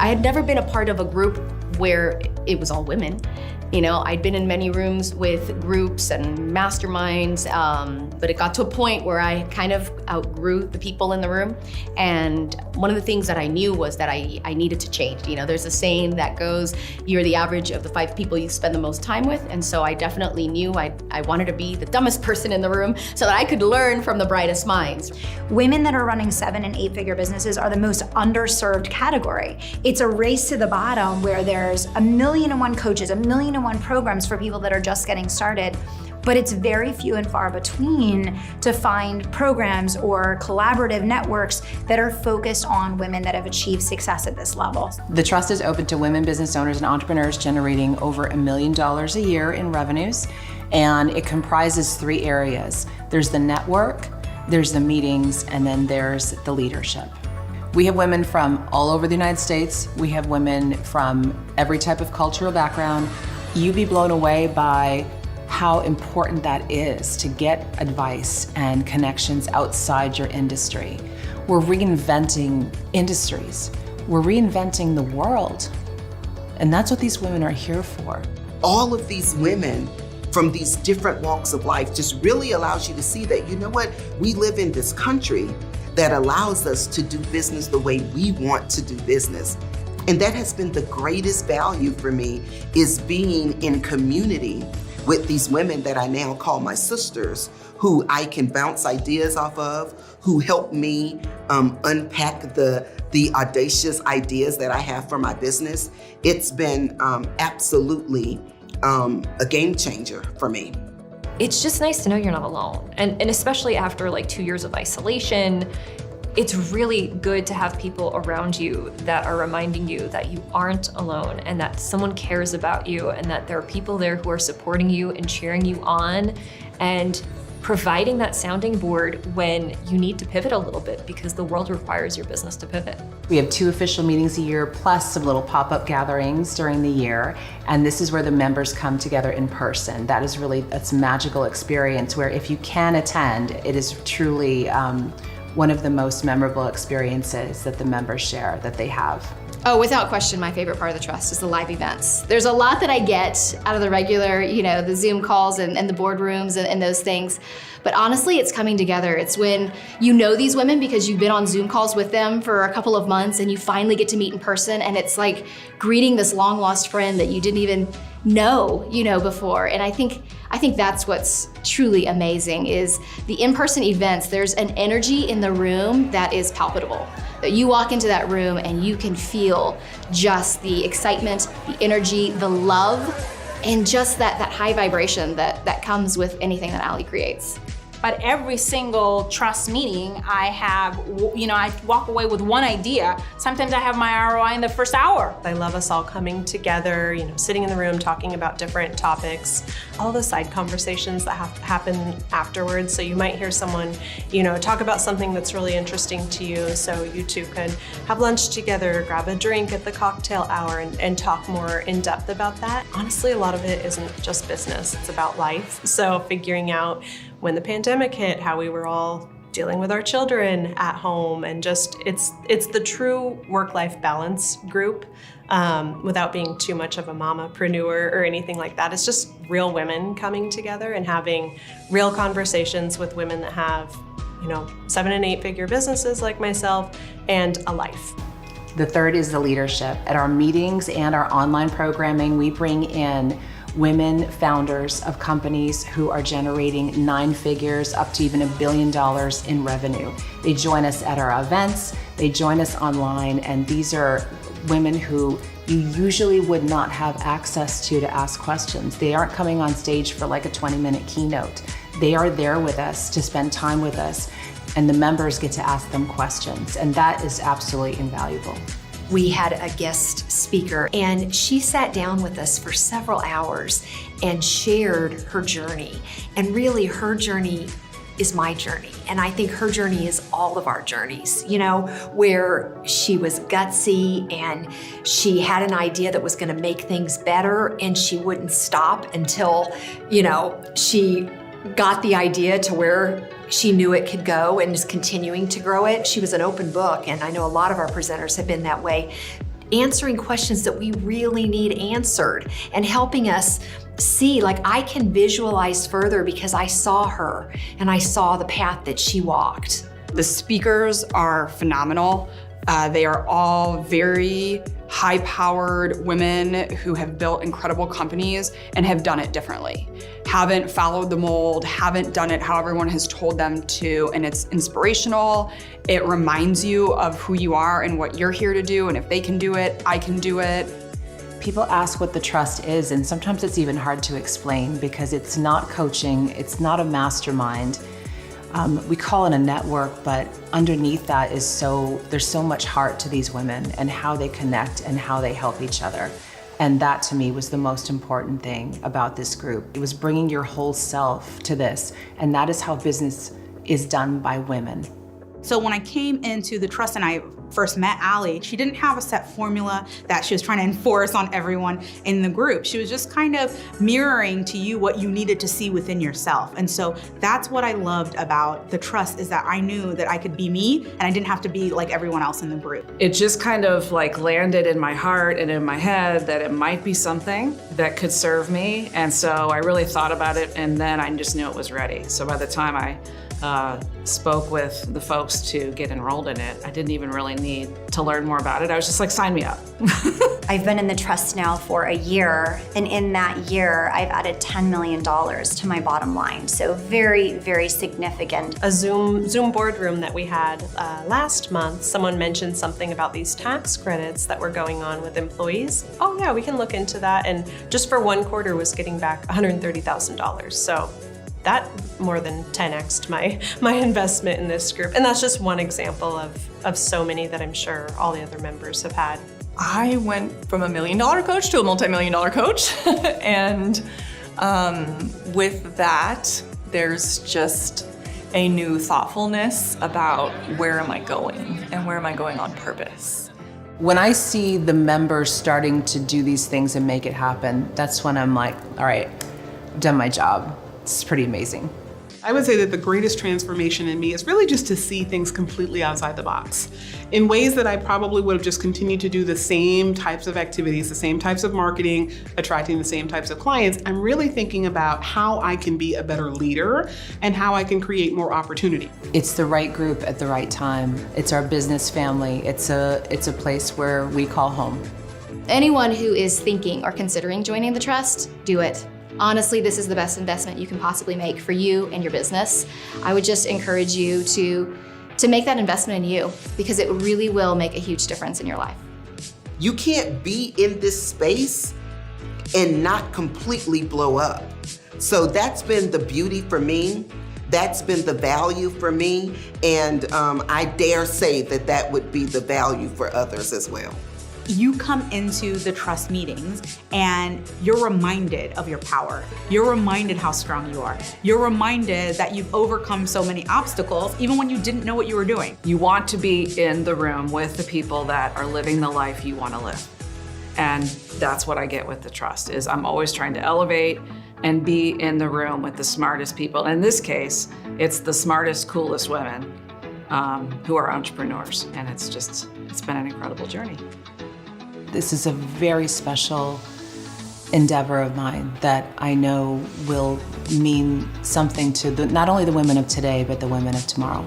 I had never been a part of a group where it was all women. You know, I'd been in many rooms with groups and masterminds, but it got to a point where I kind of outgrew the people in the room. And one of the things that I knew was that I needed to change. You know, there's a saying that goes, you're the average of the 5 people you spend the most time with. And so I definitely knew I wanted to be the dumbest person in the room so that I could learn from the brightest minds. Women that are running 7- and 8-figure businesses are the most underserved category. It's a race to the bottom where there's 1,000,001 coaches, 1,000,001 programs for people that are just getting started, but it's very few and far between to find programs or collaborative networks that are focused on women that have achieved success at this level. The Trust is open to women business owners and entrepreneurs generating over $1 million a year in revenues, and it comprises 3 areas. There's the network, there's the meetings, and then there's the leadership. We have women from all over the United States. We have women from every type of cultural background. You'd be blown away by how important that is to get advice and connections outside your industry. We're reinventing industries. We're reinventing the world. And that's what these women are here for. All of these women from these different walks of life just really allows you to see that, you know what, we live in this country that allows us to do business the way we want to do business. And that has been the greatest value for me, is being in community with these women that I now call my sisters, who I can bounce ideas off of, who help me unpack the audacious ideas that I have for my business. It's been absolutely a game changer for me. It's just nice to know you're not alone. And especially after like 2 years of isolation, it's really good to have people around you that are reminding you that you aren't alone and that someone cares about you and that there are people there who are supporting you and cheering you on and providing that sounding board when you need to pivot a little bit because the world requires your business to pivot. We have 2 official meetings a year plus some little pop-up gatherings during the year. And this is where the members come together in person. That is really, it's a magical experience where if you can attend, it is truly one of the most memorable experiences that the members share that they have. Oh, without question, my favorite part of the Trust is the live events. There's a lot that I get out of the regular, you know, the Zoom calls and the boardrooms and those things. But honestly, it's coming together. It's when you know these women because you've been on Zoom calls with them for a couple of months and you finally get to meet in person, and it's like greeting this long lost friend that you didn't even know, you know, before. And I think that's what's truly amazing is the in-person events. There's an energy in the room that is palpable. You walk into that room and you can feel just the excitement, the energy, the love, and just that high vibration that comes with anything that Ali creates. But every single Trust meeting, I walk away with one idea. Sometimes I have my ROI in the first hour. I love us all coming together, sitting in the room, talking about different topics, all the side conversations that happen afterwards. So you might hear someone, talk about something that's really interesting to you. So you two could have lunch together, grab a drink at the cocktail hour and talk more in depth about that. Honestly, a lot of it isn't just business, it's about life. So figuring out when the pandemic hit, how we were all dealing with our children at home, and just it's the true work-life balance group without being too much of a mamapreneur or anything like that. It's just real women coming together and having real conversations with women that have 7- and 8-figure businesses like myself and a life. The third is the leadership. At our meetings and our online programming, we bring in women founders of companies who are generating 9 figures up to even $1 billion in revenue. They join us at our events, they join us online, and these are women who you usually would not have access to ask questions. They aren't coming on stage for like a 20-minute keynote. They are there with us to spend time with us, and the members get to ask them questions, and that is absolutely invaluable. We had a guest speaker and she sat down with us for several hours and shared her journey. And really her journey is my journey. And I think her journey is all of our journees, where she was gutsy and she had an idea that was gonna make things better and she wouldn't stop until, she got the idea to where she knew it could go and is continuing to grow it. She was an open book, and I know a lot of our presenters have been that way. answering questions that we really need answered and helping us see, like, I can visualize further because I saw her and I saw the path that she walked. The speakers are phenomenal. They are all very high-powered women who have built incredible companies and have done it differently. Haven't followed the mold, haven't done it how everyone has told them to, and it's inspirational. It reminds you of who you are and what you're here to do, and if they can do it, I can do it. People ask what the trust is, and sometimes it's even hard to explain because it's not coaching, it's not a mastermind. We call it a network, but underneath that is there's so much heart to these women and how they connect and how they help each other. And that to me was the most important thing about this group. It was bringing your whole self to this, and that is how business is done by women. So when I came into the trust and I first met Allie, she didn't have a set formula that she was trying to enforce on everyone in the group. She was just kind of mirroring to you what you needed to see within yourself. And so that's what I loved about the trust, is that I knew that I could be me and I didn't have to be like everyone else in the group. It just kind of like landed in my heart and in my head that it might be something that could serve me. And so I really thought about it, and then I just knew it was ready. So by the time I spoke with the folks to get enrolled in it, I didn't even really need to learn more about it. I was just like, sign me up. I've been in the trust now for a year, and in that year, I've added $10 million to my bottom line. So very, very significant. A Zoom boardroom that we had last month, someone mentioned something about these tax credits that were going on with employees. Oh yeah, we can look into that. And just for one quarter was getting back $130,000. So that more than 10x'd my investment in this group. And that's just one example of so many that I'm sure all the other members have had. I went from $1 million coach to a multi-million-dollar coach. And with that, there's just a new thoughtfulness about where am I going and where am I going on purpose. When I see the members starting to do these things and make it happen, that's when I'm like, all right, I've done my job. It's pretty amazing. I would say that the greatest transformation in me is really just to see things completely outside the box in ways that I probably would have just continued to do the same types of activities, the same types of marketing, attracting the same types of clients. I'm really thinking about how I can be a better leader and how I can create more opportunity. It's the right group at the right time. It's our business family. It's a place where we call home. Anyone who is thinking or considering joining the trust, do it. Honestly, this is the best investment you can possibly make for you and your business. I would just encourage you to make that investment in you, because it really will make a huge difference in your life. You can't be in this space and not completely blow up. So that's been the beauty for me. That's been the value for me. And I dare say that that would be the value for others as well. You come into the trust meetings and you're reminded of your power. You're reminded how strong you are. You're reminded that you've overcome so many obstacles, even when you didn't know what you were doing. You want to be in the room with the people that are living the life you want to live. And that's what I get with the trust, is I'm always trying to elevate and be in the room with the smartest people. In this case, it's the smartest, coolest women who are entrepreneurs. And it's been an incredible journey. This is a very special endeavor of mine that I know will mean something to not only the women of today, but the women of tomorrow.